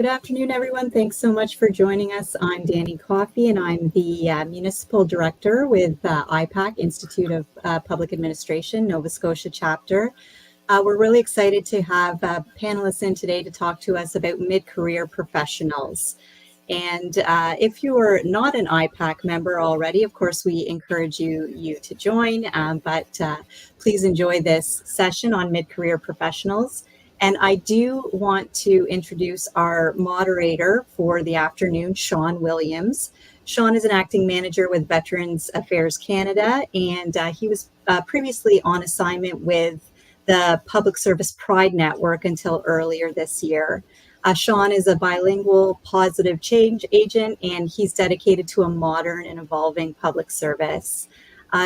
Good afternoon, everyone. Thanks so much for joining us. I'm Danny Coffey, and I'm the Municipal Director with IPAC, Institute of Public Administration, Nova Scotia chapter. We're really excited to have panelists in today to talk to us about mid-career professionals. And if you are not an IPAC member already, of course, we encourage you to join, but please enjoy this session on mid-career professionals. And I do want to introduce our moderator for the afternoon, Sean Williams. Sean is an acting manager with Veterans Affairs Canada, and he was previously on assignment with the Public Service Pride Network until earlier this year. Sean is a bilingual positive change agent, and he's dedicated to a modern and evolving public service.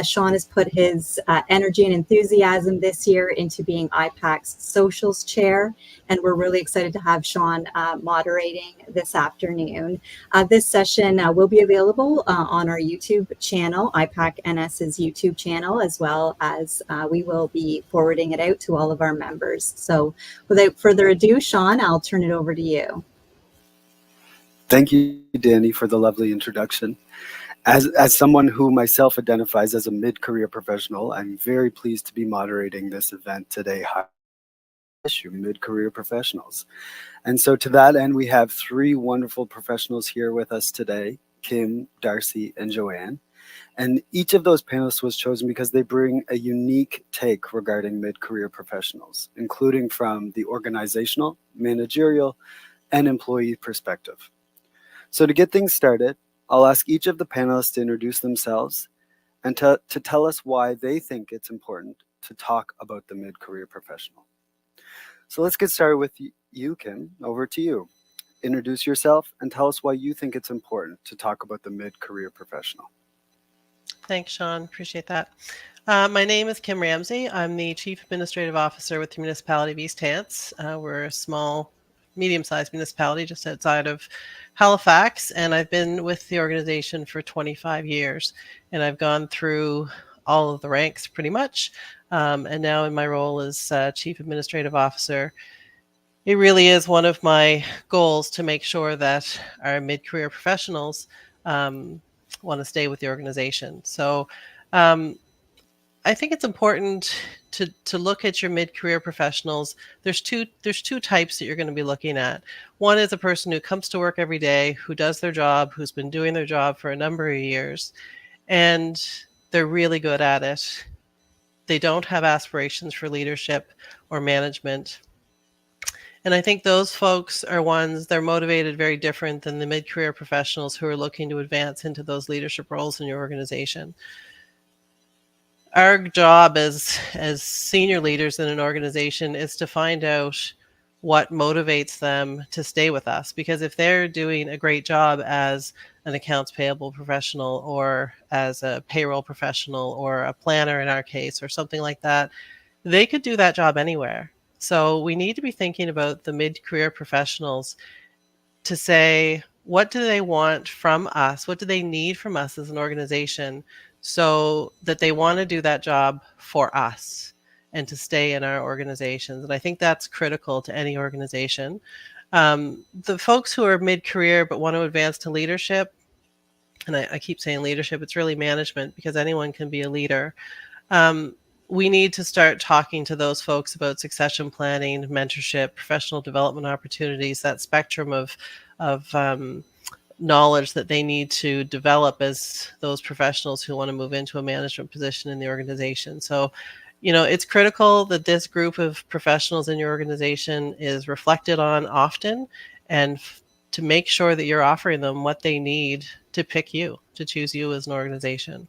Sean has put his energy and enthusiasm this year into being IPAC's Socials Chair, and we're really excited to have Sean moderating this afternoon. This session will be available on our YouTube channel, IPAC NS's YouTube channel, as well as we will be forwarding it out to all of our members. So without further ado, Sean, I'll turn it over to you. Thank you, Danny, for the lovely introduction. As someone who myself identifies as a mid-career professional, I'm very pleased to be moderating this event today, issue mid-career professionals. And so to that end, we have three wonderful professionals here with us today, Kim, Darcy, and Joanne. And each of those panelists was chosen because they bring a unique take regarding mid-career professionals, including from the organizational, managerial, and employee perspective. So to get things started, I'll ask each of the panelists to introduce themselves and to tell us why they think it's important to talk about the mid-career professional. So let's get started with you, Kim. Over to you. Introduce yourself and tell us why you think it's important to talk about the mid-career professional. Thanks, Sean. Appreciate that. My name is Kim Ramsay. I'm the Chief Administrative Officer with the Municipality of East Hants. We're a small, medium-sized municipality just outside of Halifax, and I've been with the organization for 25 years, and I've gone through all of the ranks pretty much, and now in my role as Chief Administrative Officer, it really is one of my goals to make sure that our mid-career professionals want to stay with the organization. So I think it's important to look at your mid-career professionals. There's two types that you're going to be looking at. One is a person who comes to work every day, who does their job, who's been doing their job for a number of years, and they're really good at it. They don't have aspirations for leadership or management. And I think those folks are ones, they're motivated very different than the mid-career professionals who are looking to advance into those leadership roles in your organization. Our job as senior leaders in an organization is to find out what motivates them to stay with us. Because if they're doing a great job as an accounts payable professional or as a payroll professional or a planner in our case or something like that, they could do that job anywhere. So we need to be thinking about the mid-career professionals to say, what do they want from us? What do they need from us as an organization so that they want to do that job for us and to stay in our organizations? And I think that's critical to any organization. The folks who are mid-career but want to advance to leadership, and I keep saying leadership, it's really management because anyone can be a leader. We need to start talking to those folks about succession planning, mentorship, professional development opportunities, that spectrum of knowledge that they need to develop as those professionals who want to move into a management position in the organization. So, you know, it's critical that this group of professionals in your organization is reflected on often and to make sure that you're offering them what they need to pick you, to choose you as an organization.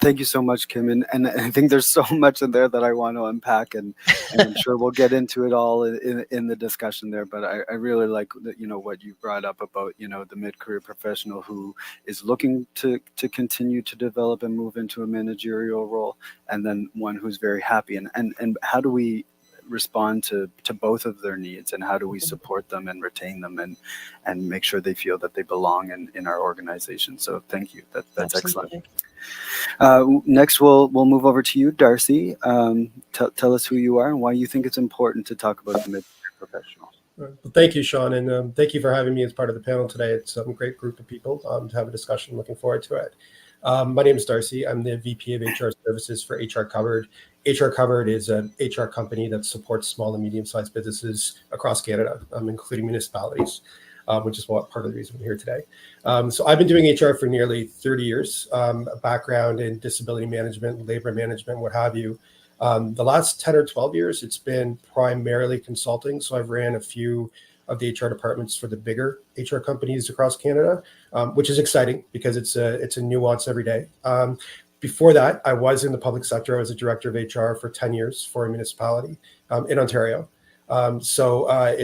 Thank you so much, Kim. And I think there's so much in there that I want to unpack, and I'm sure we'll get into it all in the discussion there. But I really like what you brought up about the mid-career professional who is looking to continue to develop and move into a managerial role, and then one who's very happy. And how do we respond to both of their needs, and how do we support them and retain them and make sure they feel that they belong in our organization? So thank you. That's Absolutely. Excellent. Next, we'll move over to you, Darcy. Tell us who you are and why you think it's important to talk about the mid-career professional. Well, thank you, Sean, and thank you for having me as part of the panel today. It's a great group of people to have a discussion. Looking forward to it. My name is Darcy. I'm the VP of HR Services for HRCovered. HRCovered is an HR company that supports small and medium-sized businesses across Canada, including municipalities, which is part of the reason we're here today. So I've been doing HR for nearly 30 years, a background in disability management, labor management, what have you. The last 10 or 12 years, it's been primarily consulting. So I've ran a few of the HR departments for the bigger HR companies across Canada, which is exciting because it's a nuance every day. Before that, I was in the public sector. I was a director of HR for 10 years for a municipality in Ontario. So I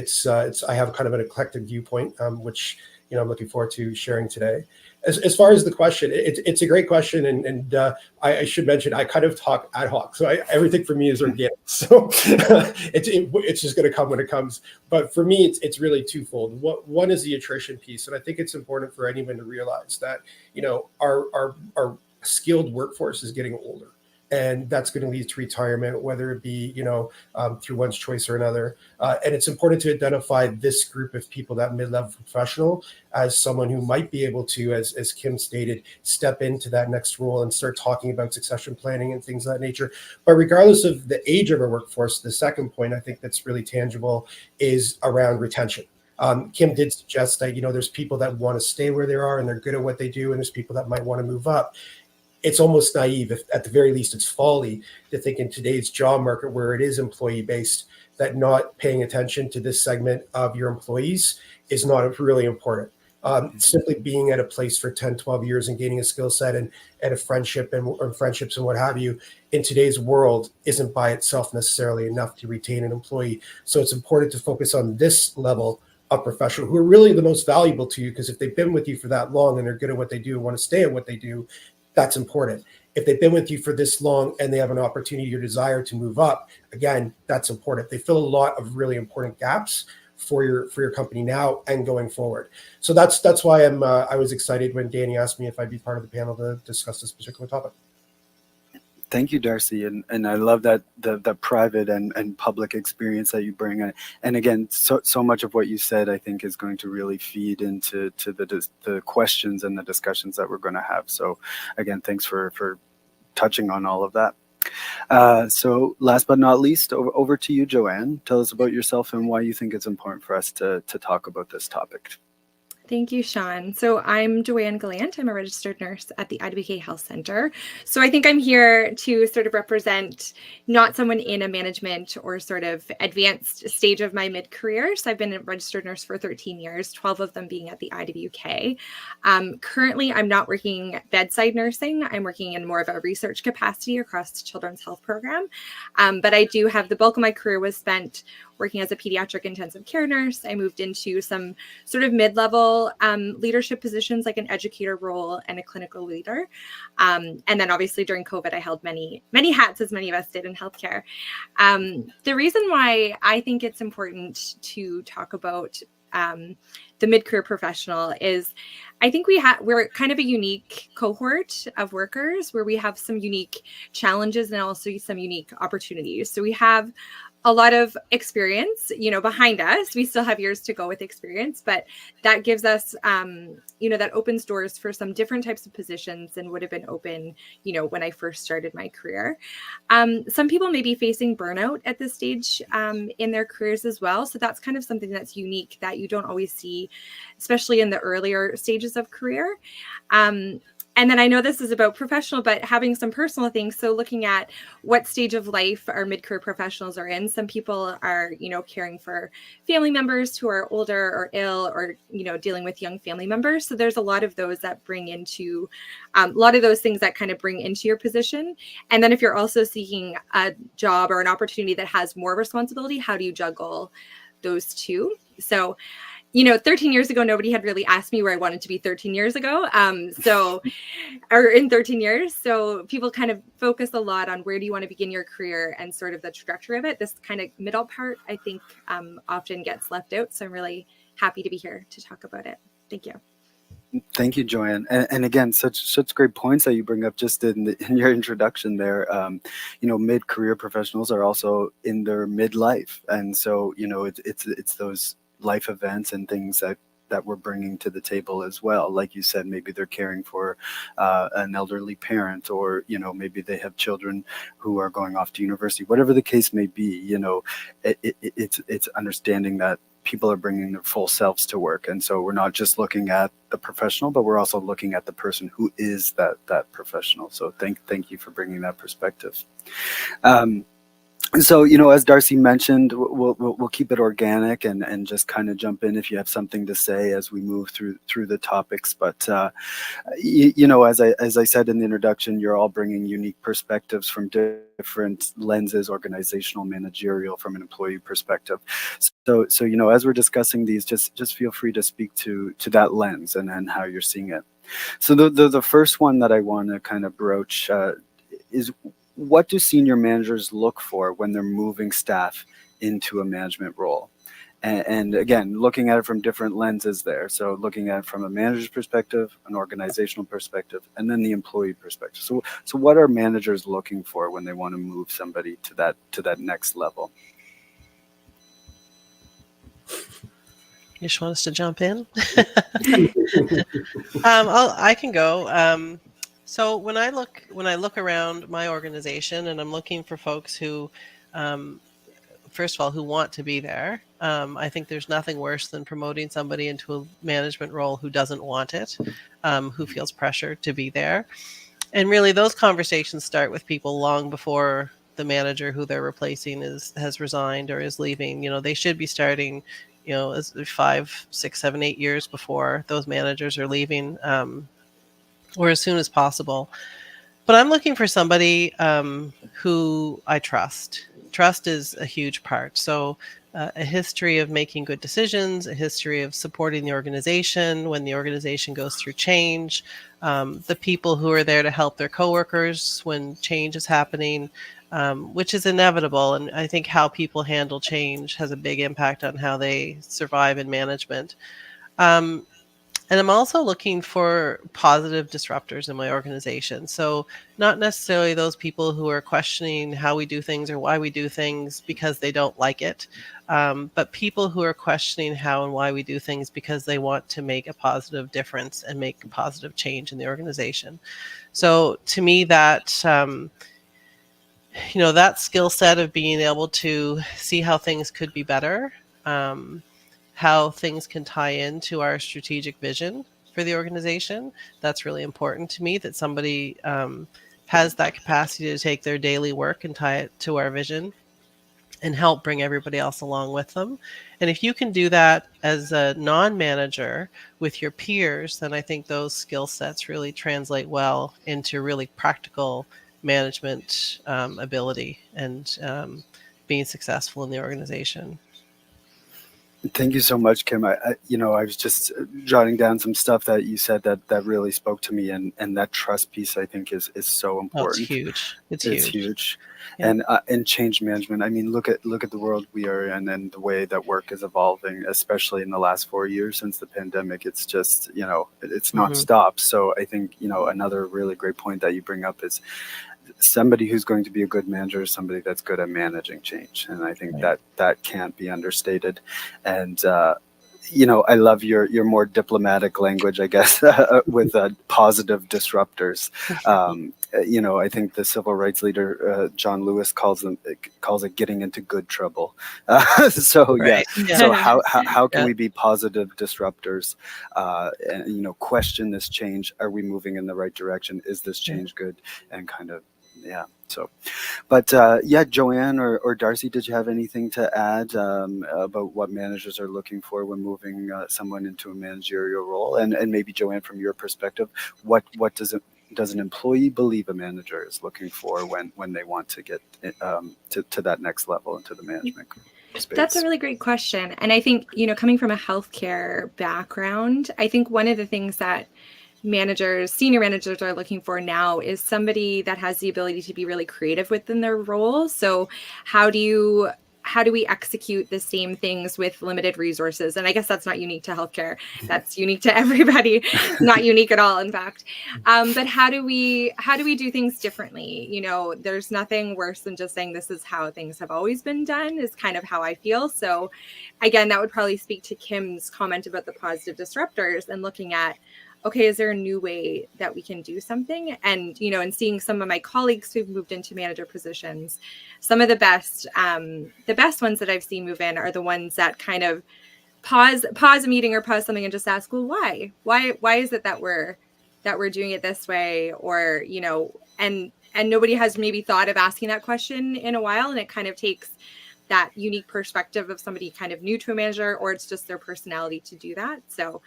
have kind of an eclectic viewpoint, which I'm looking forward to sharing today. As far as the question, it's a great question, and I should mention I kind of talk ad hoc, so everything for me is organic. So it's just going to come when it comes. But for me, it's really twofold. One is the attrition piece, and I think it's important for anyone to realize that our skilled workforce is getting older. And that's going to lead to retirement, whether it be, through one's choice or another. And it's important to identify this group of people, that mid-level professional, as someone who might be able to, as Kim stated, step into that next role and start talking about succession planning and things of that nature. But regardless of the age of our workforce, the second point I think that's really tangible is around retention. Kim did suggest that, there's people that want to stay where they are and they're good at what they do, and there's people that might want to move up. It's almost naive, if at the very least it's folly, to think in today's job market where it is employee-based, that not paying attention to this segment of your employees is not really important. Simply being at a place for 10, 12 years and gaining a skill set and a friendship or friendships and what have you in today's world isn't by itself necessarily enough to retain an employee. So it's important to focus on this level of professional who are really the most valuable to you, because if they've been with you for that long and they're good at what they do and want to stay at what they do, that's important. If they've been with you for this long and they have an opportunity or desire to move up, again, that's important. They fill a lot of really important gaps for your company now and going forward. So that's why I was excited when Danny asked me if I'd be part of the panel to discuss this particular topic. Thank you, Darcy, and I love that the private and public experience that you bring. And again, so much of what you said, I think, is going to really feed into the questions and the discussions that we're going to have. So, again, thanks for touching on all of that. So, last but not least, over to you, Joanne. Tell us about yourself and why you think it's important for us to talk about this topic. Thank you, Sean. So I'm Joanne Gallant. I'm a registered nurse at the IWK Health Center. So I think I'm here to sort of represent not someone in a management or sort of advanced stage of my mid-career. So I've been a registered nurse for 13 years, 12 of them being at the IWK. Currently, I'm not working bedside nursing. I'm working in more of a research capacity across the children's health program. But I do have the bulk of my career was spent working as a pediatric intensive care nurse. I moved into some sort of mid-level leadership positions like an educator role and a clinical leader. And then obviously during COVID, I held many hats, as many of us did in healthcare. The reason why I think it's important to talk about the mid-career professional is I think we're kind of a unique cohort of workers where we have some unique challenges and also some unique opportunities. So we have a lot of experience, behind us. We still have years to go with experience, but that gives us, that opens doors for some different types of positions than would have been open, when I first started my career. Some people may be facing burnout at this stage in their careers as well. So that's kind of something that's unique that you don't always see, especially in the earlier stages of career. And then I know this is about professional, but having some personal things. So looking at what stage of life our mid-career professionals are in. Some people are, caring for family members who are older or ill or, dealing with young family members. So there's a lot of those that bring into a lot of those things that kind of bring into your position. And then if you're also seeking a job or an opportunity that has more responsibility, how do you juggle those two? So 13 years ago, nobody had really asked me where I wanted to be 13 years ago. Or in 13 years. So people kind of focus a lot on where do you want to begin your career and sort of the trajectory of it. This kind of middle part, I think, often gets left out. So I'm really happy to be here to talk about it. Thank you. Thank you, Joanne. And again, such great points that you bring up just in your introduction there. Mid-career professionals are also in their midlife, and so it's those life events and things that we're bringing to the table as well. Like you said, maybe they're caring for an elderly parent, or maybe they have children who are going off to university. Whatever the case may be, it's understanding that people are bringing their full selves to work, and so we're not just looking at the professional, but we're also looking at the person who is that professional. So thank you for bringing that perspective. So, as Darcy mentioned, we'll keep it organic and just kind of jump in if you have something to say as we move through the topics. But as I said in the introduction, you're all bringing unique perspectives from different lenses, organizational, managerial, from an employee perspective. So as we're discussing these, just feel free to speak to that lens and how you're seeing it. So the first one that I want to kind of broach is, what do senior managers look for when they're moving staff into a management role? And again, looking at it from different lenses there. So looking at it from a manager's perspective, an organizational perspective, and then the employee perspective. So what are managers looking for when they want to move somebody to that next level? You just want us to jump in? I can go. So when I look around my organization and I'm looking for folks who, first of all, who want to be there, I think there's nothing worse than promoting somebody into a management role who doesn't want it, who feels pressure to be there. And really, those conversations start with people long before the manager who they're replacing has resigned or is leaving. They should be starting, as 5, 6, 7, 8 years before those managers are leaving, or as soon as possible. But I'm looking for somebody who I trust. Trust is a huge part. So a history of making good decisions, a history of supporting the organization when the organization goes through change, the people who are there to help their coworkers when change is happening, which is inevitable. And I think how people handle change has a big impact on how they survive in management. And I'm also looking for positive disruptors in my organization. So not necessarily those people who are questioning how we do things or why we do things because they don't like it, but people who are questioning how and why we do things because they want to make a positive difference and make a positive change in the organization. So to me, that that skill set of being able to see how things could be better, how things can tie into our strategic vision for the organization. That's really important to me, that somebody has that capacity to take their daily work and tie it to our vision and help bring everybody else along with them. And if you can do that as a non-manager with your peers, then I think those skill sets really translate well into really practical management ability and being successful in the organization. Thank you so much, Kim. I was just jotting down some stuff that you said that really spoke to me, and that trust piece, I think, is so important. Oh, it's huge. It's huge. Yeah. And change management. I mean, look at the world we are in and the way that work is evolving, especially in the last 4 years since the pandemic. It's just it's not stopped. So I think another really great point that you bring up is somebody who's going to be a good manager is somebody that's good at managing change. And I think that can't be understated. And, I love your more diplomatic language, I guess, with positive disruptors. I think the civil rights leader, John Lewis, calls it getting into good trouble. So how can we be positive disruptors and, question this change? Are we moving in the right direction? Is this change good? And kind of, so, but Joanne or Darcy, did you have anything to add about what managers are looking for when moving someone into a managerial role? And maybe Joanne, from your perspective, what does an employee believe a manager is looking for when they want to get to that next level into the management space? That's a really great question. And I think, coming from a healthcare background, I think one of the things that senior managers are looking for now is somebody that has the ability to be really creative within their role. So how do you how do we execute the same things with limited resources? And I guess that's not unique to healthcare. That's unique to everybody, not unique at all, in fact. But how do we do things differently? You know, there's nothing worse than just saying this is how things have always been done, is kind of how I feel. So again, that would probably speak to Kim's comment about the positive disruptors and looking at, okay, is there a new way that we can do something? And, you know, and seeing some of my colleagues who've moved into manager positions, some of the best ones that I've seen move in are the ones that kind of pause a meeting or pause something and just ask, well, why is it that we're doing it this way? Or, you know, and nobody has maybe thought of asking that question in a while. And it kind of takes that unique perspective of somebody kind of new to a manager, or it's just their personality to do that. So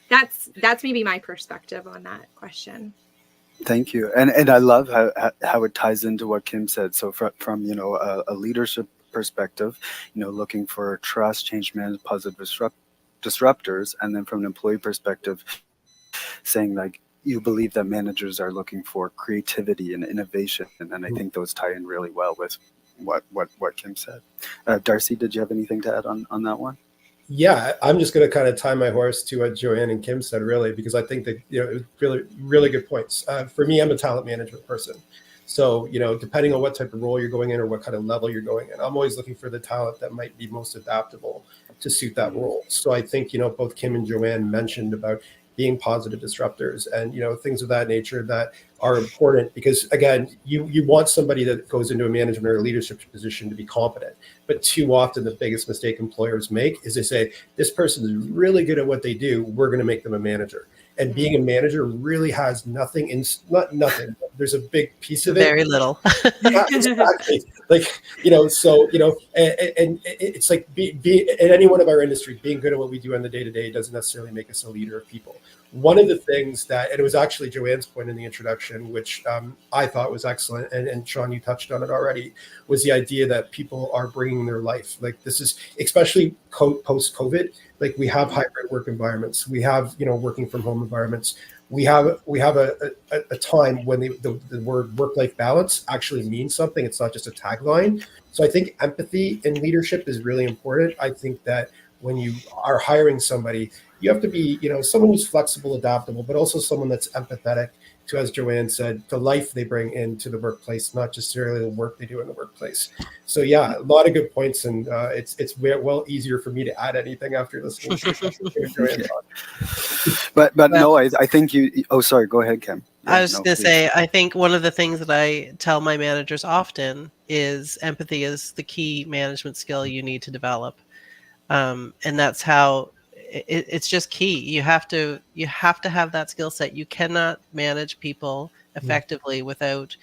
that's maybe my perspective on that question. Thank you. And I love how it ties into what Kim said. So from you know, a leadership perspective, you know, looking for trust, change management, positive disruptors, and then from an employee perspective, saying like, you believe that managers are looking for creativity and innovation. And I think those tie in really well with what Kim said. Darcy, did you have anything to add on that one? Yeah, I'm just going to kind of tie my horse to what Joanne and Kim said, really, because I think that, you know, it was really, really good points. For me, I'm a talent management person. So, you know, depending on what type of role you're going in or what kind of level you're going in, I'm always looking for the talent that might be most adaptable to suit that role. So I think, you know, both Kim and Joanne mentioned about being positive disruptors and, you know, things of that nature that are important, because again, you want somebody that goes into a management or a leadership position to be competent. But too often the biggest mistake employers make is they say, this person is really good at what they do, we're going to make them a manager. And being a manager really has nothing not nothing. There's a big piece of it. Very little. Yeah, exactly. Like, you know, so, you know, and it's like be in any one of our industry, being good at what we do on the day-to-day doesn't necessarily make us a leader of people. One of the things that, and it was actually Joanne's point in the introduction, which I thought was excellent, and Sean, you touched on it already, was the idea that people are bringing their life. Like, this is especially post-COVID. Like, we have hybrid work environments, we have, you know, working from home environments. We have a time when the word work-life balance actually means something. It's not just a tagline. So I think empathy in leadership is really important. I think that when you are hiring somebody, you have to be, you know, someone who's flexible, adaptable, but also someone that's empathetic to, as Joanne said, the life they bring into the workplace, not just necessarily the work they do in the workplace. So yeah, a lot of good points, and it's well easier for me to add anything after listening to Joanne talk. But no, I think you. Oh, sorry. Go ahead, Kim. I was going to say, I think one of the things that I tell my managers often is empathy is the key management skill you need to develop, and that's how. It's just key. You have to have that skill set. You cannot manage people effectively without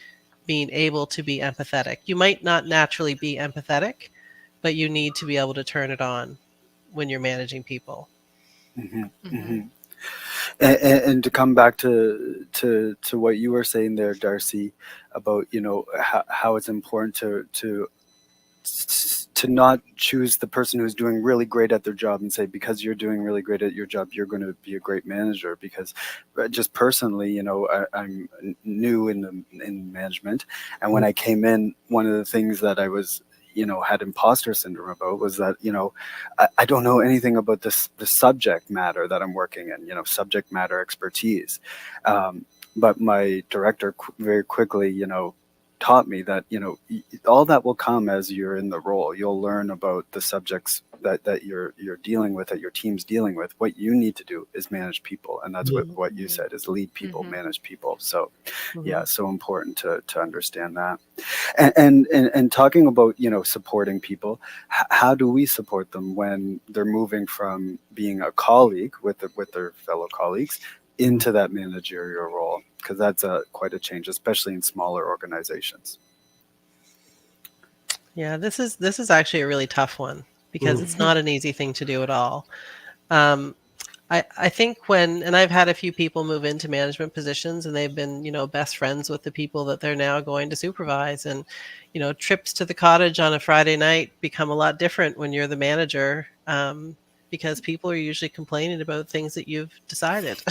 being able to be empathetic. You might not naturally be empathetic, but you need to be able to turn it on when you're managing people. Mm-hmm. Mm-hmm. And to come back to what you were saying there, Darcy, about, you know, how it's important to not choose the person who's doing really great at their job and say, because you're doing really great at your job, you're going to be a great manager. Because just personally, you know, I'm new in management, and when I came in, one of the things that I was, you know, had imposter syndrome about was that, you know, I don't know anything about the subject matter that I'm working in, you know, subject matter expertise. But my director very quickly, you know, taught me that, you know, all that will come as you're in the role. You'll learn about the subjects that you're dealing with, that your team's dealing with. What you need to do is manage people, and that's what you said, is lead people, manage people. So yeah, so important to understand that. And talking about, you know, supporting people, how do we support them when they're moving from being a colleague with their fellow colleagues into that managerial role? Because that's quite a change, especially in smaller organizations. Yeah, this is actually a really tough one, because it's not an easy thing to do at all. I think and I've had a few people move into management positions, and they've been, you know, best friends with the people that they're now going to supervise. And, you know, trips to the cottage on a Friday night become a lot different when you're the manager, because people are usually complaining about things that you've decided.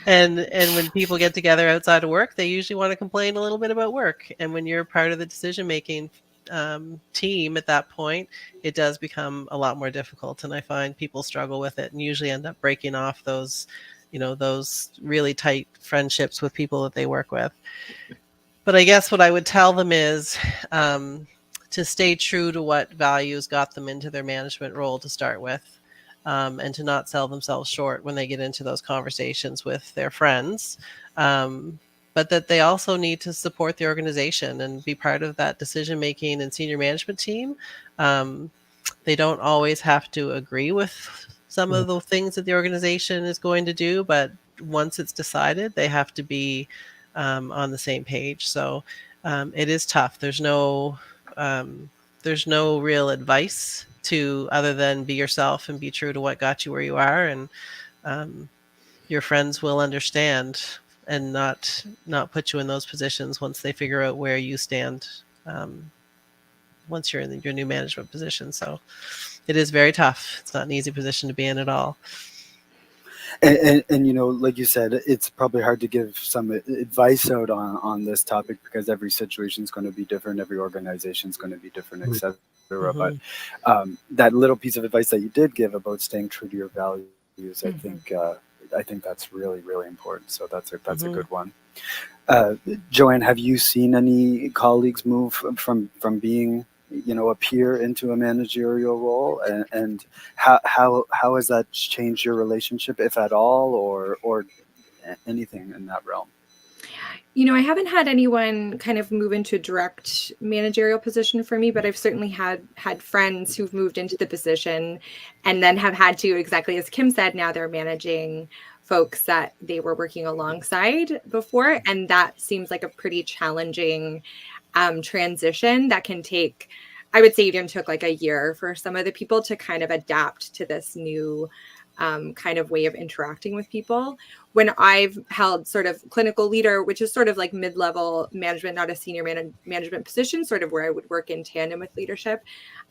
And when people get together outside of work, they usually want to complain a little bit about work. And when you're part of the decision making, team at that point, it does become a lot more difficult. And I find people struggle with it and usually end up breaking off those, those really tight friendships with people that they work with. But I guess what I would tell them is to stay true to what values got them into their management role to start with, and to not sell themselves short when they get into those conversations with their friends. But that they also need to support the organization and be part of that decision-making and senior management team. They don't always have to agree with some of the things that the organization is going to do, but once it's decided, they have to be on the same page. So it is tough. There's no real advice to other than be yourself and be true to what got you where you are, and your friends will understand and not put you in those positions once they figure out where you stand once you're in your new management position. So it is very tough. It's not an easy position to be in at all. And like you said, it's probably hard to give some advice out on this topic because every situation is going to be different, every organization is going to be different, etc. But that little piece of advice that you did give about staying true to your values, I think that's really, really important. So that's a good one. Joanne, have you seen any colleagues move from being a peer into a managerial role, and how has that changed your relationship, if at all, or anything in that realm? I haven't had anyone kind of move into a direct managerial position for me, but I've certainly had friends who've moved into the position and then have had to, exactly as Kim said, now they're managing folks that they were working alongside before. And that seems like a pretty challenging transition that can take, I would say even took like a year for some of the people to kind of adapt to this new kind of way of interacting with people. When I've held sort of clinical leader, which is sort of like mid-level management, not a senior management position, sort of where I would work in tandem with leadership,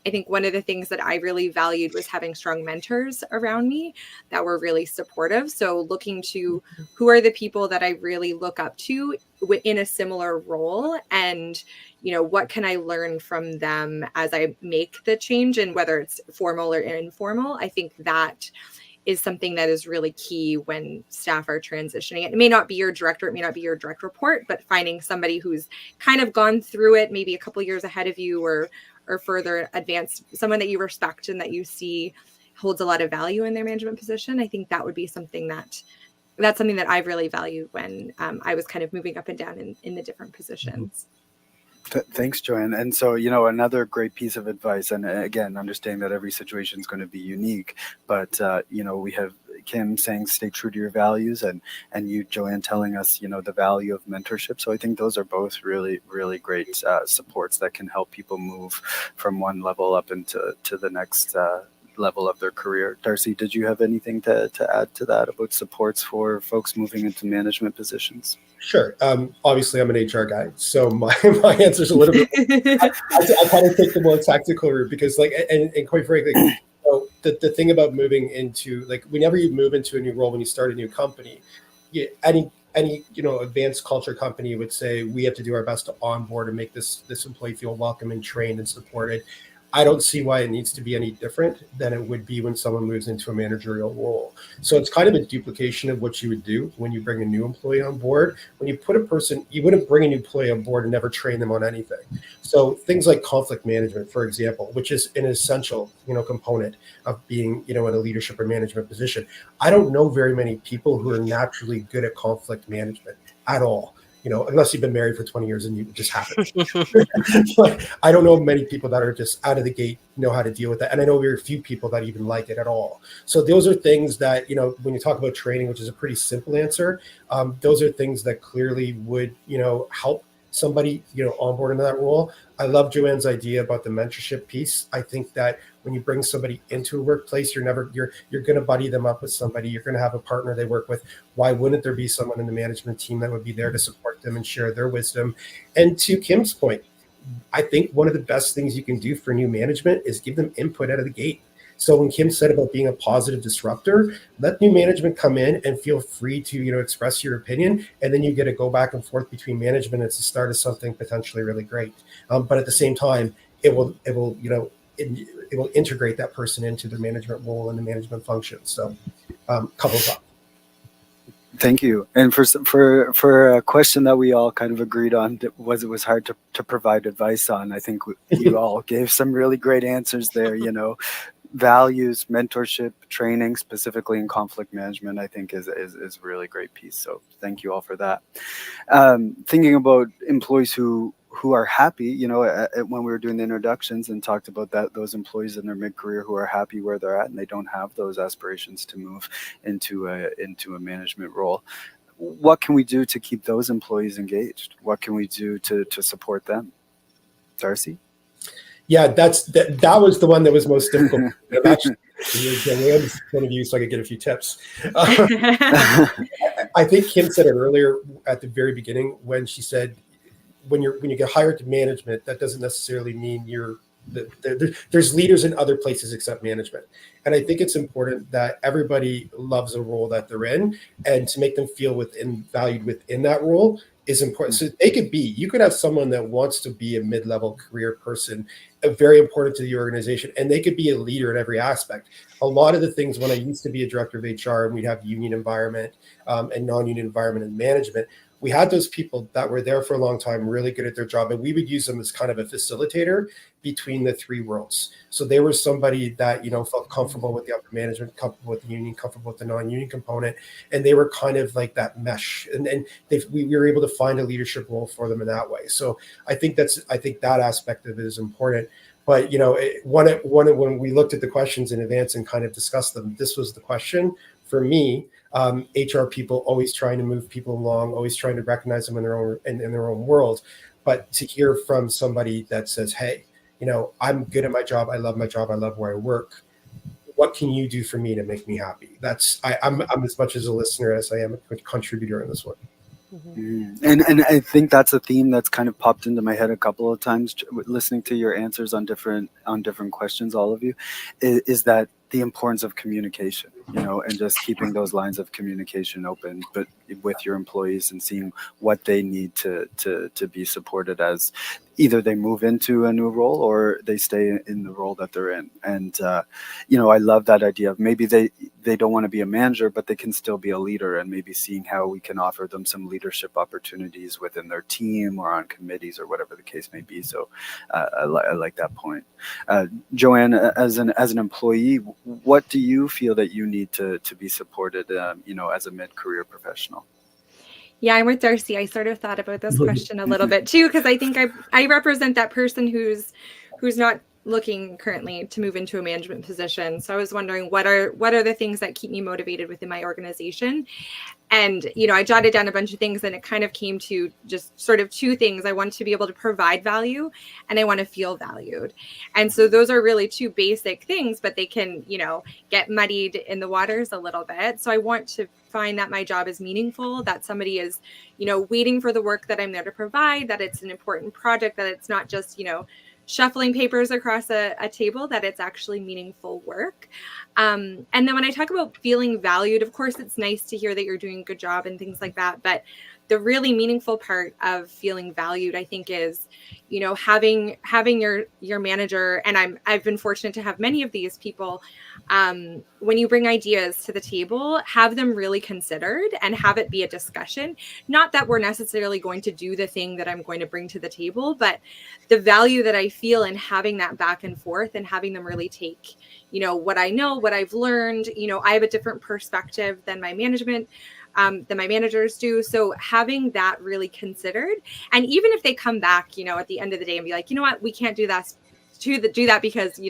I think one of the things that I really valued was having strong mentors around me that were really supportive. So looking to who are the people that I really look up to in a similar role, and what can I learn from them as I make the change, and whether it's formal or informal. I think that is something that is really key when staff are transitioning. It may not be your director, it may not be your direct report, but finding somebody who's kind of gone through it, maybe a couple of years ahead of you or further advanced, someone that you respect and that you see holds a lot of value in their management position. I think that would be something that's something that I've really valued when I was kind of moving up and down in the different positions. Thanks, Joanne. And so, another great piece of advice, and again, understanding that every situation is going to be unique, but, we have Kim saying stay true to your values, and you, Joanne, telling us, the value of mentorship. So I think those are both really, really great supports that can help people move from one level up into the next level of their career. Darcy, did you have anything to add to that about supports for folks moving into management positions? Sure. Obviously, I'm an HR guy, so my answer is a little bit. I kind of take the more tactical route because, and quite frankly, the thing about moving into, whenever you move into a new role, when you start a new company, any advanced culture company would say we have to do our best to onboard and make this employee feel welcome and trained and supported. I don't see why it needs to be any different than it would be when someone moves into a managerial role. So it's kind of a duplication of what you would do when you bring a new employee on board. When you put a person, you wouldn't bring a new employee on board and never train them on anything. So things like conflict management, for example, which is an essential, component of being, in a leadership or management position. I don't know very many people who are naturally good at conflict management at all. Unless you've been married for 20 years and you just happen. But I don't know many people that are just out of the gate know how to deal with that. And I know very few people that even like it at all. So those are things that, when you talk about training, which is a pretty simple answer, those are things that clearly would, help somebody, onboard into that role. I love Joanne's idea about the mentorship piece. I think that when you bring somebody into a workplace, you're going to buddy them up with somebody. You're going to have a partner they work with. Why wouldn't there be someone in the management team that would be there to support them and share their wisdom? And to Kim's point, I think one of the best things you can do for new management is give them input out of the gate. So when Kim said about being a positive disruptor, let new management come in and feel free to, express your opinion. And then you get to go back and forth between management. It's the start of something potentially really great. But at the same time, it will integrate that person into the management role and the management function. So couple of thoughts. Thank you. And for a question that we all kind of agreed on, it was hard to provide advice on. I think you all gave some really great answers there. Values, mentorship, training, specifically in conflict management, I think is a really great piece. So thank you all for that. Thinking about employees who are happy, when we were doing the introductions and talked about those employees in their mid-career who are happy where they're at and they don't have those aspirations to move into a management role. What can we do to keep those employees engaged? What can we do to support them? Darcy? Yeah, that was the one that was most difficult. I've actually Joanne's point of view, so I could get a few tips. I think Kim said it earlier at the very beginning when she said, when you get hired to management, that doesn't necessarily mean there's leaders in other places except management. And I think it's important that everybody loves a role that they're in, and to make them feel valued within that role is important. So you could have someone that wants to be a mid-level career person, very important to the organization, and they could be a leader in every aspect. A lot of the things, when I used to be a director of HR and we'd have union environment and non-union environment and management, we had those people that were there for a long time, really good at their job, and we would use them as kind of a facilitator between the three worlds. So they were somebody that, felt comfortable with the upper management, comfortable with the union, comfortable with the non-union component, and they were kind of like that mesh. And we were able to find a leadership role for them in that way. So I think that aspect of it is important. But when we looked at the questions in advance and kind of discussed them, this was the question for me. HR people always trying to move people along, always trying to recognize them in their own world. But to hear from somebody that says, "Hey, I'm good at my job. I love my job. I love where I work. What can you do for me to make me happy?" I'm as much as a listener as I am a contributor in this one. Mm-hmm. And I think that's a theme that's kind of popped into my head a couple of times listening to your answers on different questions, all of you, is that the importance of communication, and just keeping those lines of communication open, but with your employees and seeing what they need to be supported as either they move into a new role or they stay in the role that they're in. And, I love that idea of maybe they don't want to be a manager, but they can still be a leader, and maybe seeing how we can offer them some leadership opportunities within their team or on committees or whatever the case may be. So I like that point. Joanne, as an employee, what do you feel that you need to be supported, as a mid-career professional? Yeah, I'm with Darcy. I sort of thought about this question a little bit too, because I think I represent that person who's not looking currently to move into a management position. So I was wondering what are the things that keep me motivated within my organization? And, I jotted down a bunch of things, and it kind of came to just sort of two things. I want to be able to provide value, and I want to feel valued. And so those are really two basic things, but they can, get muddied in the waters a little bit. So I want to find that my job is meaningful, that somebody is, waiting for the work that I'm there to provide, that it's an important project, that it's not just, shuffling papers across a table, that it's actually meaningful work. And then when I talk about feeling valued, of course, it's nice to hear that you're doing a good job and things like that. But the really meaningful part of feeling valued, I think, is, having your manager, and I've been fortunate to have many of these people, when you bring ideas to the table, have them really considered and have it be a discussion. Not that we're necessarily going to do the thing that I'm going to bring to the table, but the value that I feel in having that back and forth and having them really take, what I know, what I've learned. I have a different perspective than my management, than my managers do. So having that really considered, and even if they come back, at the end of the day and be like, you know what, we can't do that because,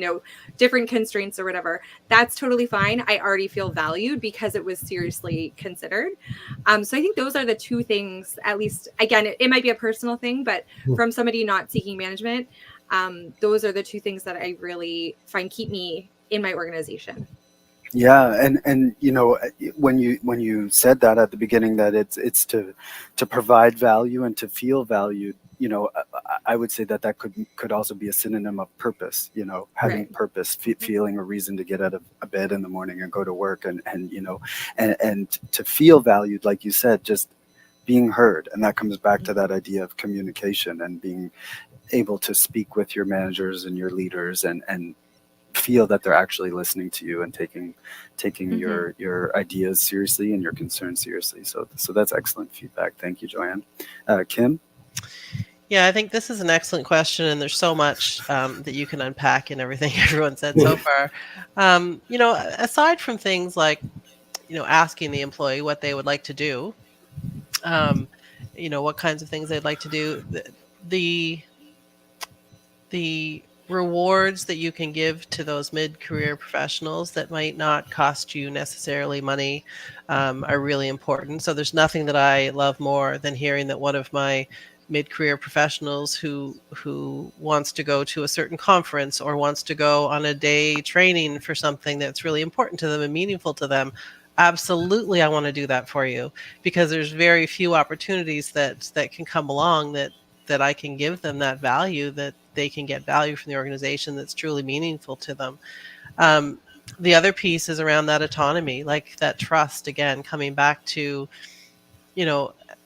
different constraints or whatever, that's totally fine. I already feel valued because it was seriously considered. So I think those are the two things, at least, again, it might be a personal thing, but from somebody not seeking management, those are the two things that I really find keep me in my organization. Yeah, and when you said that at the beginning, that it's to provide value and to feel valued, I would say that could also be a synonym of purpose. Having Right. purpose, feeling a reason to get out of bed in the morning and go to work, and to feel valued, like you said, just being heard, and that comes back to that idea of communication and being able to speak with your managers and your leaders and feel that they're actually listening to you and taking your ideas seriously and your concerns seriously. So that's excellent feedback. Thank you, Joanne. Kim? Yeah, I think this is an excellent question, and there's so much that you can unpack in everything everyone said so far. Aside from things like, asking the employee what they would like to do, what kinds of things they'd like to do, the the rewards that you can give to those mid-career professionals that might not cost you necessarily money are really important. So there's nothing that I love more than hearing that one of my mid-career professionals who wants to go to a certain conference or wants to go on a day training for something that's really important to them and meaningful to them. Absolutely, I want to do that for you, because there's very few opportunities that can come along that I can give them that value, that they can get value from the organization that's truly meaningful to them. The other piece is around that autonomy, like that trust, again, coming back to,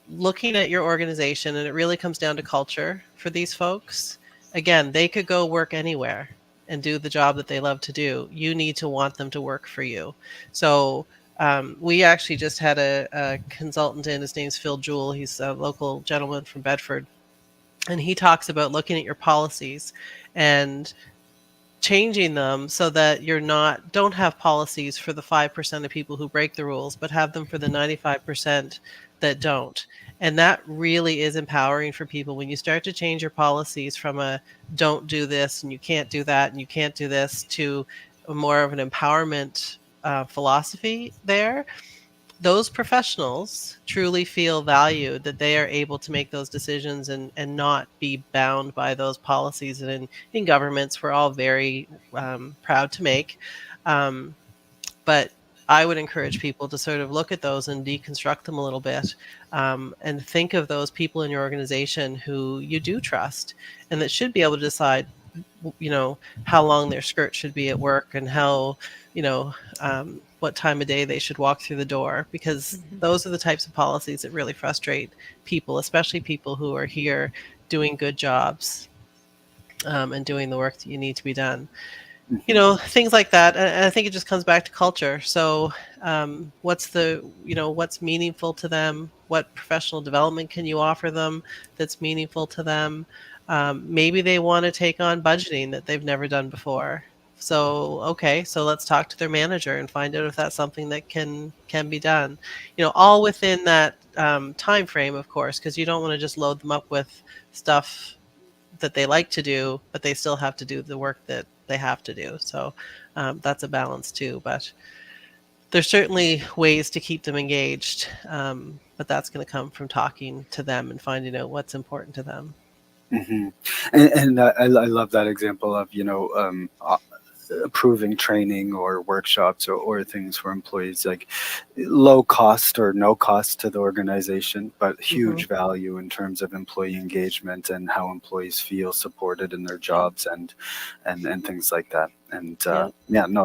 looking at your organization, and it really comes down to culture for these folks. Again, they could go work anywhere and do the job that they love to do. You need to want them to work for you. So we actually just had a consultant in, his name's Phil Jewell. He's a local gentleman from Bedford. And he talks about looking at your policies and changing them so that don't have policies for the 5% of people who break the rules, but have them for the 95% that don't. And that really is empowering for people when you start to change your policies from a don't do this and you can't do that and you can't do this to more of an empowerment philosophy there. Those professionals truly feel valued, that they are able to make those decisions and not be bound by those policies. And in governments, we're all very proud to make. But I would encourage people to sort of look at those and deconstruct them a little bit, and think of those people in your organization who you do trust and that should be able to decide, how long their skirt should be at work and how, what time of day they should walk through the door, because those are the types of policies that really frustrate people, especially people who are here doing good jobs and doing the work that you need to be done. Things like that. And I think it just comes back to culture. So what's meaningful to them? What professional development can you offer them that's meaningful to them? Maybe they want to take on budgeting that they've never done before. So, okay, so let's talk to their manager and find out if that's something that can be done. All within that time frame, of course, because you don't want to just load them up with stuff that they like to do, but they still have to do the work that they have to do. So that's a balance too. But there's certainly ways to keep them engaged, but that's going to come from talking to them and finding out what's important to them. Mm-hmm. And I love that example of approving training or workshops or things for employees, like low cost or no cost to the organization, but huge value in terms of employee engagement and how employees feel supported in their jobs and things like that. And I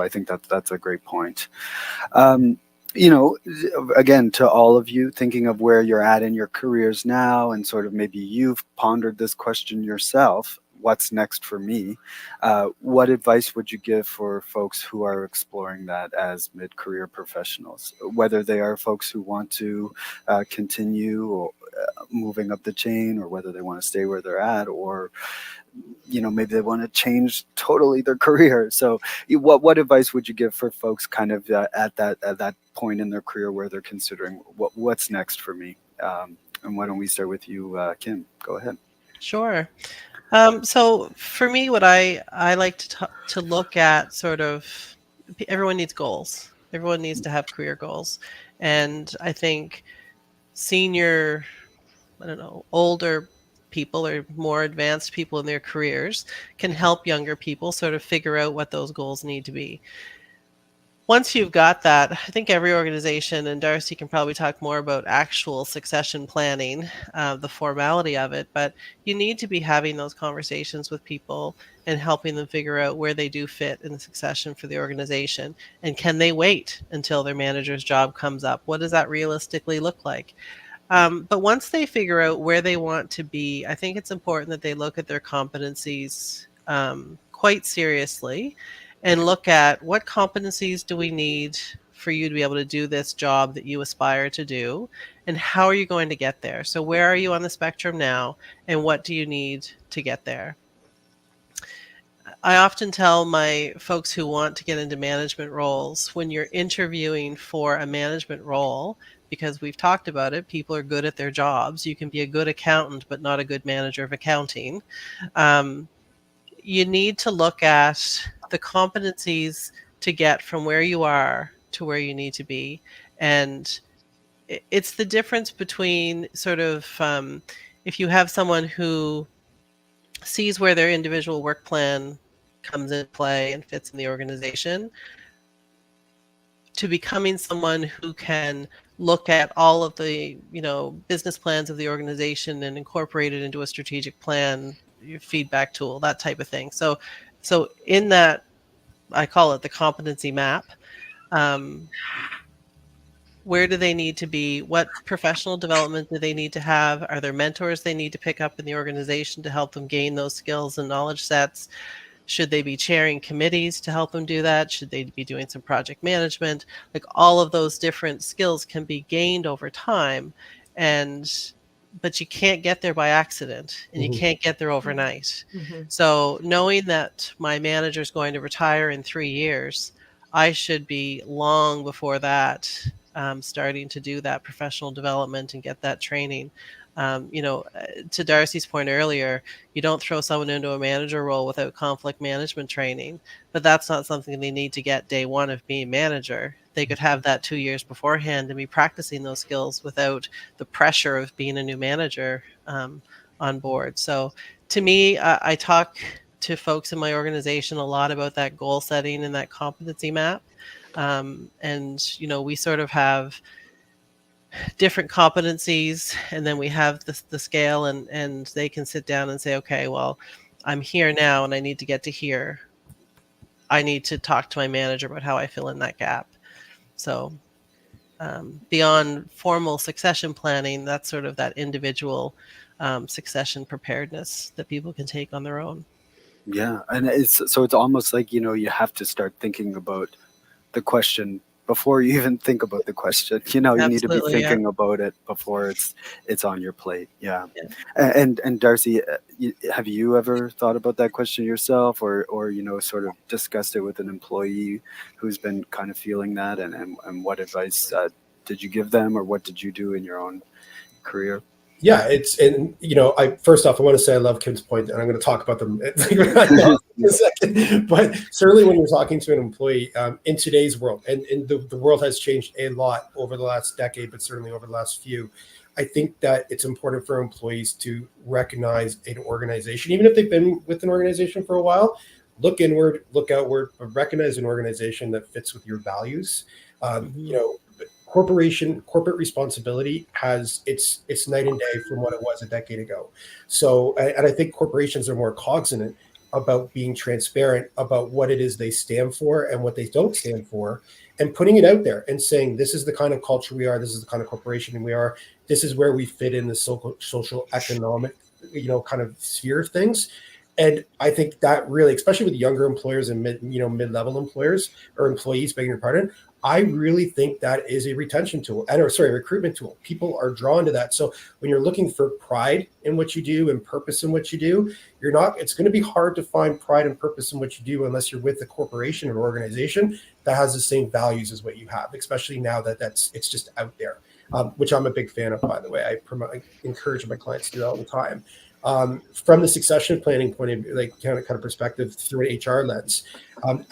think that's a great point. Again, to all of you thinking of where you're at in your careers now, and sort of maybe you've pondered this question yourself, what's next for me? What advice would you give for folks who are exploring that as mid-career professionals, whether they are folks who want to continue moving up the chain, or whether they want to stay where they're at, or maybe they want to change totally their career? So what advice would you give for folks kind of at that point in their career where they're considering what's next for me? And why don't we start with you, Kim? Go ahead. Sure. So for me, what I like to look at, sort of, everyone needs goals. Everyone needs to have career goals. And I think senior, older people or more advanced people in their careers can help younger people sort of figure out what those goals need to be. once you've got that, I think every organization, and Darcy can probably talk more about actual succession planning, the formality of it, but you need to be having those conversations with people and helping them figure out where they do fit in the succession for the organization. And can they wait until their manager's job comes up? What does that realistically look like? But once they figure out where they want to be, I think it's important that they look at their competencies quite seriously and look at what competencies do we need for you to be able to do this job that you aspire to do, and how are you going to get there? So where are you on the spectrum now, and what do you need to get there? I often tell my folks who want to get into management roles, when you're interviewing for a management role, because we've talked about it, people are good at their jobs. You can be a good accountant, but not a good manager of accounting. You need to look at the competencies to get from where you are to where you need to be. And it's the difference between sort of, if you have someone who sees where their individual work plan comes into play and fits in the organization, to becoming someone who can look at all of the, business plans of the organization and incorporate it into a strategic plan, your feedback tool, that type of thing. So in that, I call it the competency map. Where do they need to be? What professional development do they need to have? Are there mentors they need to pick up in the organization to help them gain those skills and knowledge sets? Should they be chairing committees to help them do that? Should they be doing some project management? Like, all of those different skills can be gained over time, but you can't get there by accident, and you can't get there overnight. So knowing that my manager is going to retire in 3 years, I should be long before that starting to do that professional development and get that training. To Darcy's point earlier, you don't throw someone into a manager role without conflict management training, but that's not something they need to get day one of being manager. They could have that 2 years beforehand and be practicing those skills without the pressure of being a new manager on board. So to me, I talk to folks in my organization a lot about that goal setting and that competency map. We sort of have different competencies, and then we have the scale, and they can sit down and say, okay, well, I'm here now and I need to get to here. I need to talk to my manager about how I fill in that gap. So beyond formal succession planning, that's sort of that individual succession preparedness that people can take on their own. Yeah, and it's almost like, you have to start thinking about the question before you even think about the question. You need to be thinking about it before it's on your plate. Yeah. And Darcy, have you ever thought about that question yourself, or sort of discussed it with an employee who's been kind of feeling that, and what advice did you give them, or what did you do in your own career? Yeah, first off, I want to say I love Kim's point, and I'm going to talk about them in a second. But certainly when you're talking to an employee in today's world, and the world has changed a lot over the last decade, but certainly over the last few, I think that it's important for employees to recognize an organization, even if they've been with an organization for a while. Look inward, look outward, but recognize an organization that fits with your values. Corporate responsibility it's night and day from what it was a decade ago. So, and I think corporations are more cognizant about being transparent about what it is they stand for and what they don't stand for, and putting it out there and saying, this is the kind of culture we are, this is the kind of corporation we are, this is where we fit in the social economic, kind of sphere of things. And I think that really, especially with younger employers and mid-level employers or employees, begging your pardon, I really think that is a recruitment tool. People are drawn to that. So when you're looking for pride in what you do and purpose in what you do, it's going to be hard to find pride and purpose in what you do unless you're with a corporation or organization that has the same values as what you have, especially now that it's just out there, which I'm a big fan of, by the way. I encourage my clients to do that all the time. From the succession planning point of view, like kind of perspective through an HR lens,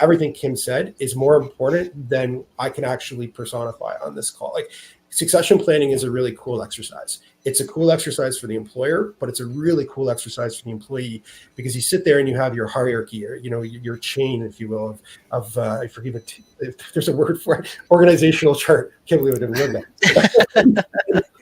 everything Kim said is more important than I can actually personify on this call. Like, succession planning is a really cool exercise. It's a cool exercise for the employer, but it's a really cool exercise for the employee, because you sit there and you have your hierarchy, or your chain, if you will, of I forget if there's a word for it, organizational chart. Can't believe I didn't learn that.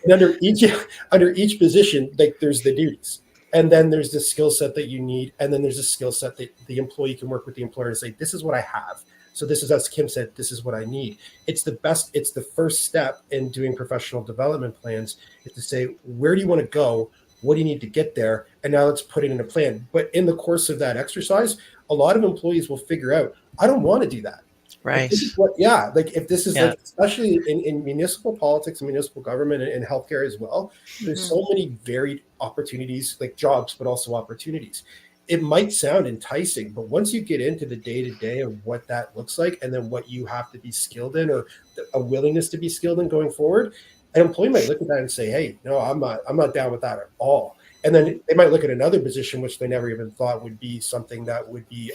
And under each position, like, there's the duties. And then there's the skill set that you need. And then there's a skill set that the employee can work with the employer to say, this is what I have. So this is, as Kim said, this is what I need. It's the first step in doing professional development plans, is to say, where do you want to go? What do you need to get there? And now let's put it in a plan. But in the course of that exercise, a lot of employees will figure out, I don't want to do that. Right. Like if this is like, especially in municipal politics and municipal government and healthcare as well, there's so many varied opportunities, like jobs, but also opportunities. It might sound enticing, but once you get into the day-to-day of what that looks like, and then what you have to be skilled in, or a willingness to be skilled in going forward, an employee might look at that and say, hey, no, I'm not down with that at all. And then they might look at another position which they never even thought would be something that would be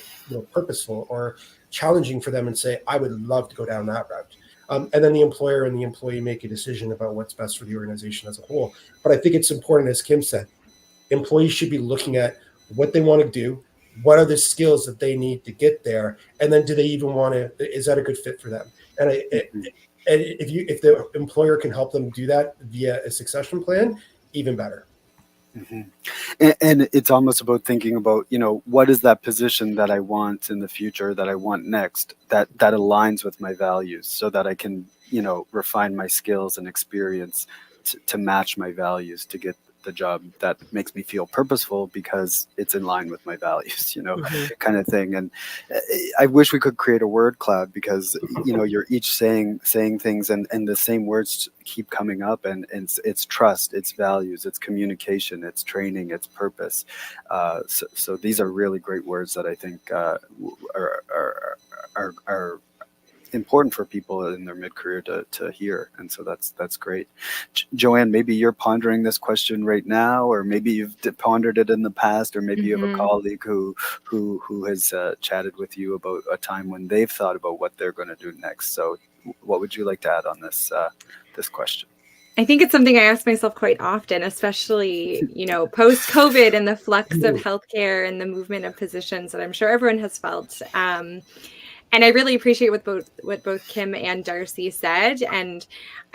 purposeful or challenging for them, and say, I would love to go down that route. And then the employer and the employee make a decision about what's best for the organization as a whole. But I think it's important, as Kim said, employees should be looking at what they want to do, what are the skills that they need to get there, and then do they even want to, is that a good fit for them? And if the employer can help them do that via a succession plan, even better. Mm-hmm. And it's almost about thinking about, what is that position that I want in the future, that I want next, that aligns with my values, so that I can, refine my skills and experience to match my values, to get the job that makes me feel purposeful because it's in line with my values, kind of thing. And I wish we could create a word cloud, because, you're each saying things, and the same words keep coming up, and it's trust, it's values, it's communication, it's training, it's purpose. So these are really great words that I think are important for people in their mid-career to hear. And so that's great. Joanne, maybe you're pondering this question right now, or maybe you've pondered it in the past, or maybe you have a colleague who has chatted with you about a time when they've thought about what they're going to do next. So what would you like to add on this question? I think it's something I ask myself quite often, especially, post-COVID and the flux of healthcare and the movement of positions that I'm sure everyone has felt. And I really appreciate what both Kim and Darcy said. And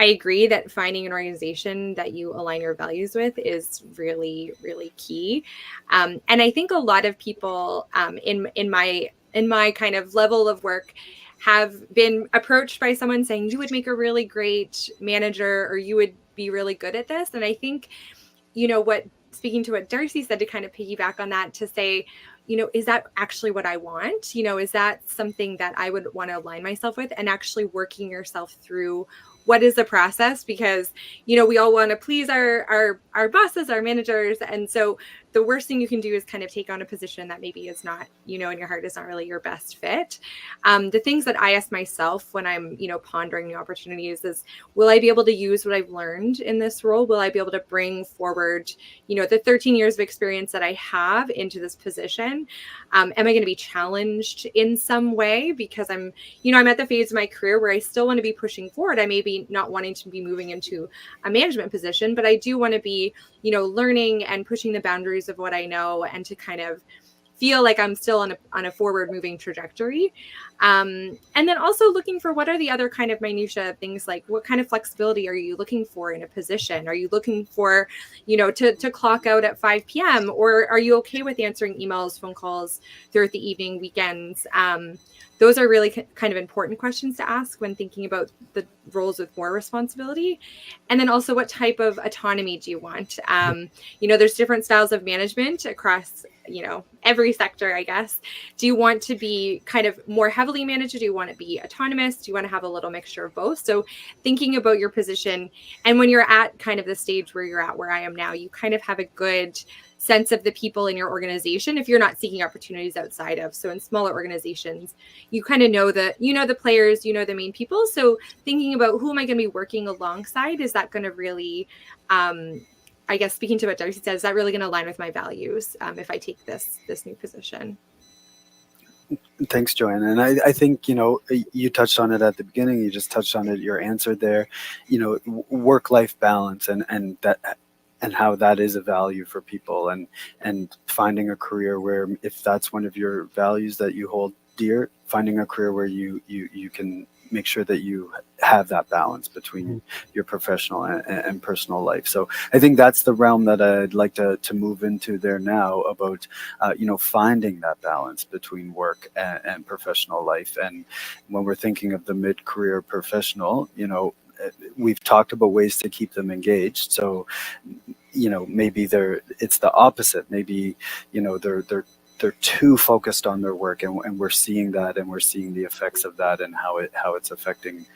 I agree that finding an organization that you align your values with is really, really key. And I think a lot of people in my kind of level of work have been approached by someone saying, you would make a really great manager, or you would be really good at this. And I think, speaking to what Darcy said, to kind of piggyback on that, to say, is that actually what I want? Is that something that I would want to align myself with? And actually working yourself through what is the process, because, we all want to please our bosses, our managers. And so the worst thing you can do is kind of take on a position that maybe is not, in your heart is not really your best fit. The things that I ask myself when I'm, pondering new opportunities is, will I be able to use what I've learned in this role? Will I be able to bring forward, the 13 years of experience that I have into this position? Am I going to be challenged in some way? Because I'm at the phase of my career where I still want to be pushing forward. I may be not wanting to be moving into a management position, but I do want to be, learning and pushing the boundaries of what I know, and to kind of feel like I'm still on a forward moving trajectory. And then also looking for, what are the other kind of minutia things, like what kind of flexibility are you looking for in a position? Are you looking for, to clock out at 5 p.m. or are you okay with answering emails, phone calls throughout the evening, weekends? Those are really kind of important questions to ask when thinking about the roles with more responsibility. And then also, what type of autonomy do you want? There's different styles of management across, every sector, I guess. Do you want to be kind of more heavily managed? Do you want to be autonomous? Do you want to have a little mixture of both? So thinking about your position, and when you're at kind of the stage where you're at, where I am now, you kind of have a good sense of the people in your organization if you're not seeking opportunities outside of. So in smaller organizations, you kind of know the players, the main people. So thinking about, who am I going to be working alongside? Is that going to really I guess speaking to what Darcy said, is that really going to align with my values if I take this new position? Thanks, Joanne. And I think, you touched on it at the beginning. You just touched on it, your answer there, work-life balance and that, and how that is a value for people, and finding a career where, if that's one of your values that you hold dear, finding a career where you can make sure that you have that balance between your professional and personal life. So I think that's the realm that I'd like to move into there now, about, finding that balance between work and professional life. And when we're thinking of the mid-career professional, we've talked about ways to keep them engaged. So, maybe it's the opposite. Maybe, they're too focused on their work, and we're seeing that, and we're seeing the effects of that, and how it's affecting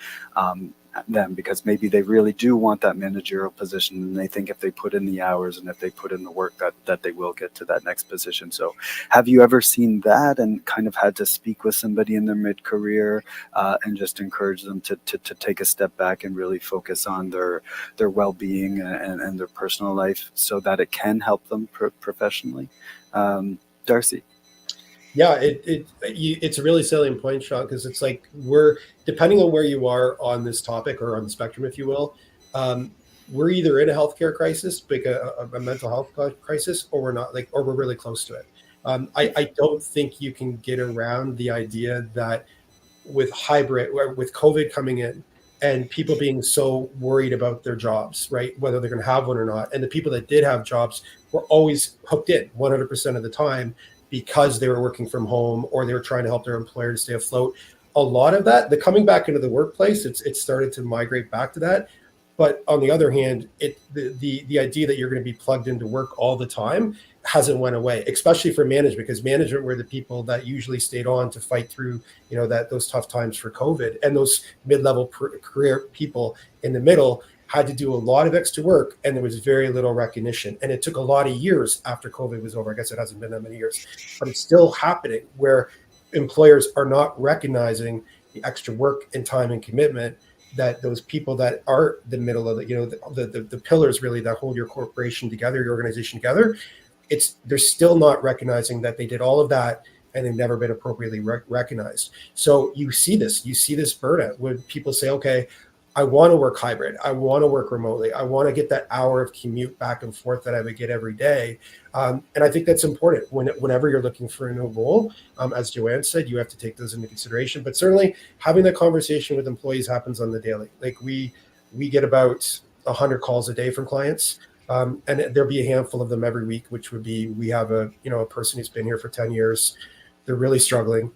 them, because maybe they really do want that managerial position, and they think if they put in the hours and if they put in the work, that they will get to that next position. So have you ever seen that and kind of had to speak with somebody in their mid-career and just encourage them to take a step back and really focus on their well-being and their personal life, so that it can help them professionally? Darcy? Yeah, it's a really salient point, Sean, because it's like, we're, depending on where you are on this topic, or on the spectrum, if you will, we're either in a healthcare crisis, like a mental health crisis, or we're not, or we're really close to it. I don't think you can get around the idea that with COVID coming in, and people being so worried about their jobs, right, whether they're going to have one or not, and the people that did have jobs were always hooked in 100% of the time, because they were working from home, or they were trying to help their employer to stay afloat. A lot of that, the coming back into the workplace, it started to migrate back to that. But on the other hand, the idea that you're going to be plugged into work all the time hasn't went away, especially for management, because management were the people that usually stayed on to fight through, those tough times for COVID, and those mid-level career people in the middle had to do a lot of extra work, and there was very little recognition. And it took a lot of years after COVID was over. I guess it hasn't been that many years, but it's still happening, where employers are not recognizing the extra work and time and commitment that those people that are the middle of the pillars really that hold your corporation together, your organization together, they're still not recognizing that they did all of that, and they've never been appropriately recognized. So you see this burnout when people say, okay, I want to work hybrid, I want to work remotely, I want to get that hour of commute back and forth that I would get every day. And I think that's important whenever you're looking for a new role. As Joanne said, you have to take those into consideration. But certainly having that conversation with employees happens on the daily. Like we get about 100 calls a day from clients. And there'll be a handful of them every week, which would be, we have a person who's been here for 10 years. They're really struggling.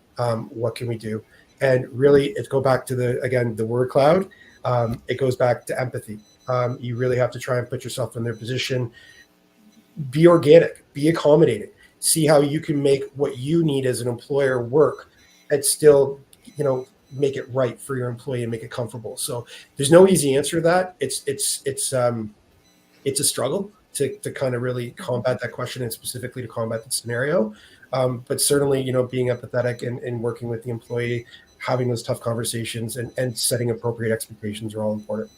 What can we do? And really, it go back to the word cloud. It goes back to empathy. You really have to try and put yourself in their position. Be organic, be accommodating. See how you can make what you need as an employer work, and still, make it right for your employee and make it comfortable. So there's no easy answer to that. It's a struggle to kind of really combat that question, and specifically to combat the scenario. But certainly, being empathetic and working with the employee, having those tough conversations and setting appropriate expectations are all important.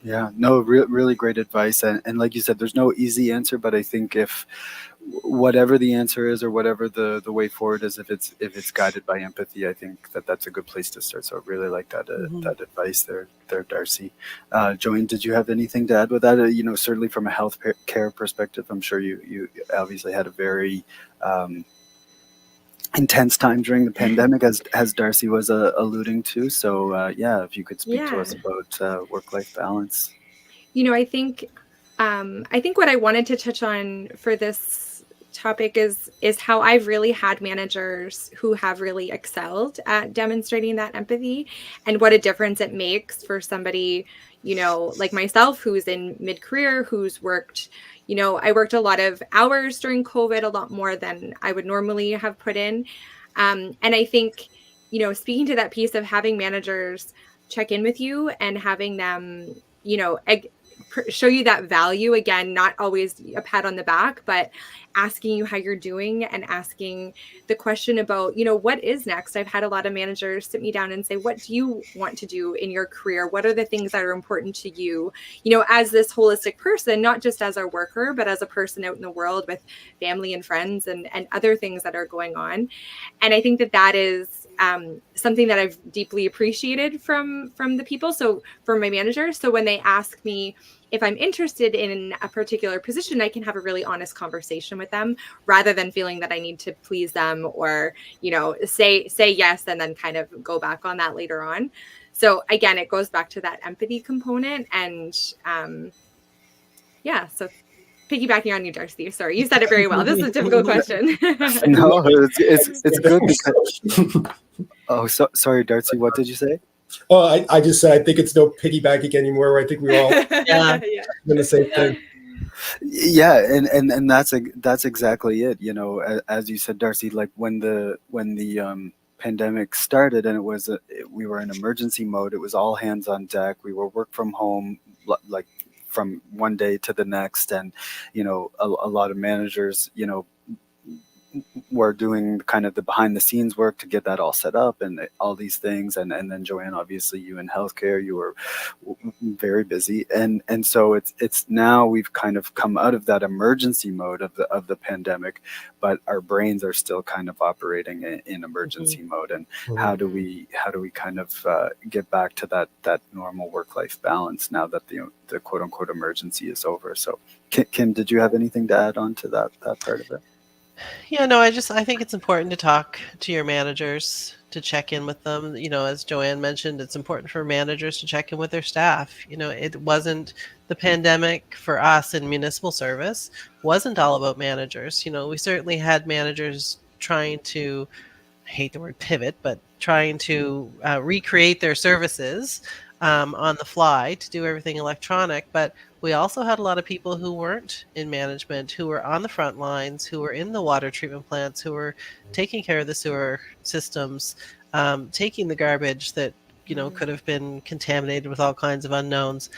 Yeah, no, really great advice. And like you said, there's no easy answer, but I think if whatever the answer is, or whatever the way forward is, if it's guided by empathy, I think that's a good place to start. So I really like that that advice there, Darcy. Joanne, did you have anything to add with that? Certainly from a health care perspective, I'm sure you obviously had a very intense time during the pandemic, as Darcy was alluding to. So if you could speak to us about work-life balance. I think what I wanted to touch on for this topic is how I've really had managers who have really excelled at demonstrating that empathy, and what a difference it makes for somebody, like myself, who's in mid-career, who's worked, I worked a lot of hours during COVID, a lot more than I would normally have put in. And I think, speaking to that piece of having managers check in with you and having them, show you that value. Again, not always a pat on the back, but asking you how you're doing and asking the question about, what is next? I've had a lot of managers sit me down and say, what do you want to do in your career? What are the things that are important to you, as this holistic person, not just as a worker, but as a person out in the world with family and friends and other things that are going on. And I think that is something that I've deeply appreciated from the people. So from my managers. So when they ask me if I'm interested in a particular position, I can have a really honest conversation with them rather than feeling that I need to please them or, say yes and then kind of go back on that later on. So again, it goes back to that empathy component. And so piggybacking on you, Darcy. Sorry, you said it very well. This is a difficult question. No, it's good because. Sorry, Darcy. What did you say? Oh, I just said I think it's no piggybacking anymore. I think we're all in the same thing. Yeah, and that's exactly it. As you said, Darcy, like when the pandemic started and we were in emergency mode, it was all hands on deck. We were work from home, like from one day to the next, and a lot of managers were doing kind of the behind the scenes work to get that all set up and all these things, and then Joanne, obviously you in healthcare, you were very busy, and so it's now we've kind of come out of that emergency mode of the pandemic, but our brains are still kind of operating in emergency mode. And how do we kind of get back to that normal work-life balance now that the quote unquote emergency is over? So Kim, did you have anything to add on to that part of it? Yeah, no, I think it's important to talk to your managers, to check in with them. As Joanne mentioned, it's important for managers to check in with their staff. It wasn't the pandemic for us in municipal service wasn't all about managers. We certainly had managers trying to, I hate the word pivot, but trying to recreate their services on the fly to do everything electronic. But we also had a lot of people who weren't in management, who were on the front lines, who were in the water treatment plants, who were taking care of the sewer systems, taking the garbage that, could have been contaminated with all kinds of unknowns.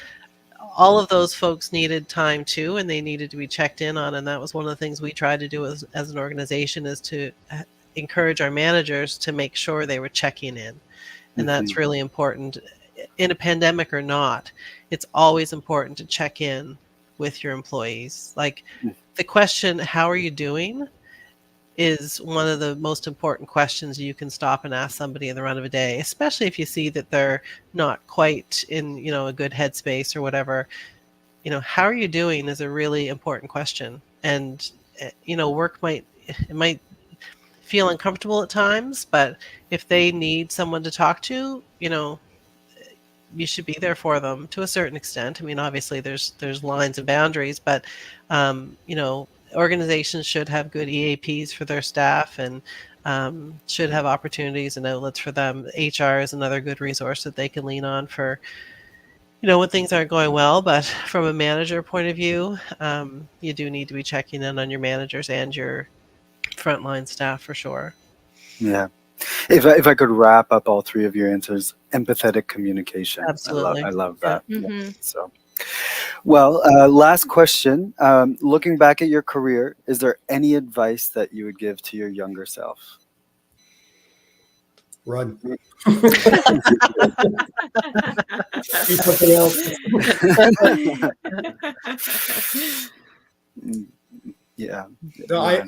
All of those folks needed time too, and they needed to be checked in on. And that was one of the things we tried to do as an organization, is to encourage our managers to make sure they were checking in. And that's really important. In a pandemic or not, it's always important to check in with your employees. Like the question, how are you doing, is one of the most important questions you can stop and ask somebody in the run of a day, especially if you see that they're not quite in, a good headspace or whatever. How are you doing is a really important question. And, work might feel uncomfortable at times, but if they need someone to talk to, you should be there for them to a certain extent. I mean, obviously there's lines and boundaries, but, organizations should have good EAPs for their staff and should have opportunities and outlets for them. HR is another good resource that they can lean on for, when things aren't going well. But from a manager point of view, you do need to be checking in on your managers and your frontline staff for sure. Yeah. If I could wrap up all three of your answers, empathetic communication. Absolutely. I love that. Yeah. Yeah. So, well, last question. Looking back at your career, is there any advice that you would give to your younger self? Run. Do something else. Yeah. No, I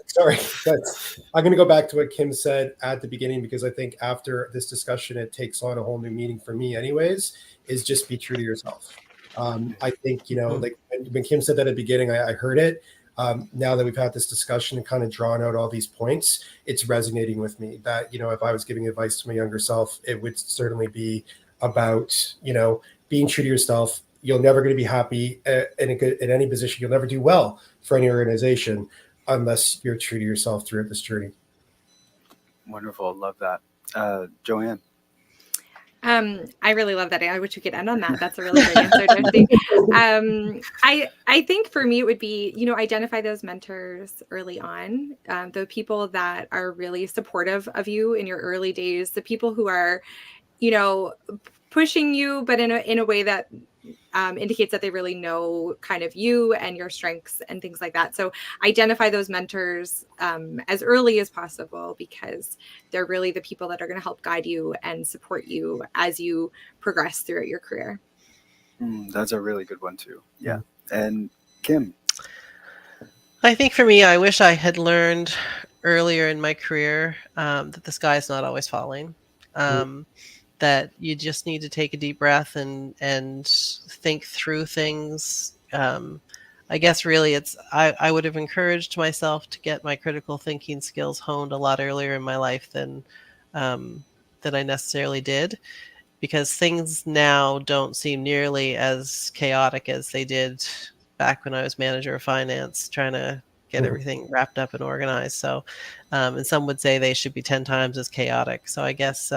sorry. I'm going to go back to what Kim said at the beginning, because I think after this discussion, it takes on a whole new meaning for me anyways, is just be true to yourself. I think, like when Kim said that at the beginning, I heard it. Now that we've had this discussion and kind of drawn out all these points, it's resonating with me that, if I was giving advice to my younger self, it would certainly be about, being true to yourself. You're never going to be happy in any position. You'll never do well for any organization unless you're true to yourself throughout this journey. Wonderful. Love that. Joanne. I really love that. I wish we could end on that. That's a really great answer, Darcy. I think for me, it would be, identify those mentors early on, the people that are really supportive of you in your early days, the people who are, pushing you, but in a way that indicates that they really know kind of you and your strengths and things like that. So identify those mentors as early as possible, because they're really the people that are going to help guide you and support you as you progress throughout your career. That's a really good one too. Yeah. And Kim? I think for me, I wish I had learned earlier in my career that the sky is not always falling. That you just need to take a deep breath and think through things. I guess really I would have encouraged myself to get my critical thinking skills honed a lot earlier in my life than I necessarily did, because things now don't seem nearly as chaotic as they did back when I was manager of finance, trying to get everything wrapped up and organized. So, and some would say they should be 10 times as chaotic. So I guess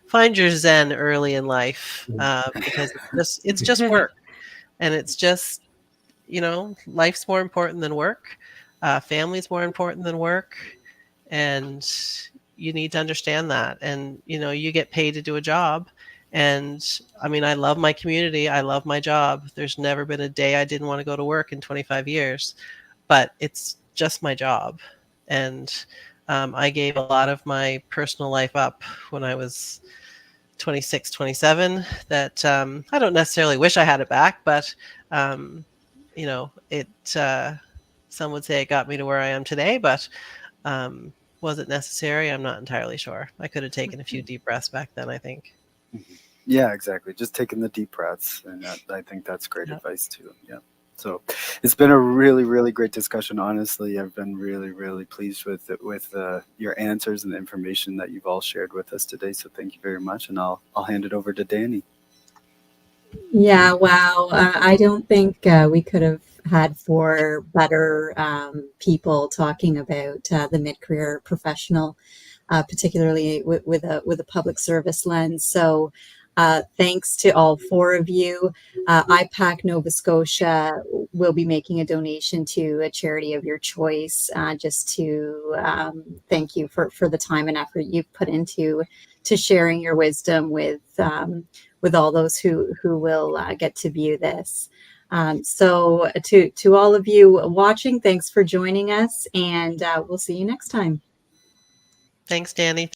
find your zen early in life, because it's just work, and it's just, life's more important than work. Family's more important than work, and you need to understand that. And you get paid to do a job. And I mean, I love my community. I love my job. There's never been a day I didn't want to go to work in 25 years, but it's just my job. And I gave a lot of my personal life up when I was 26, 27 that I don't necessarily wish I had it back, but some would say it got me to where I am today, but was it necessary? I'm not entirely sure. I could have taken a few deep breaths back then, I think. Yeah, exactly. Just taking the deep breaths. And I think that's great advice too. Yeah. So it's been a really, really great discussion. Honestly, I've been really, really pleased with your answers and the information that you've all shared with us today. So thank you very much. And I'll hand it over to Danny. Yeah, wow. I don't think we could have had four better people talking about the mid-career professional, particularly with a public service lens. So thanks to all four of you. IPAC Nova Scotia will be making a donation to a charity of your choice, just to thank you for the time and effort you've put into sharing your wisdom with all those who will get to view this. So to all of you watching, thanks for joining us, and we'll see you next time. Thanks, Danny.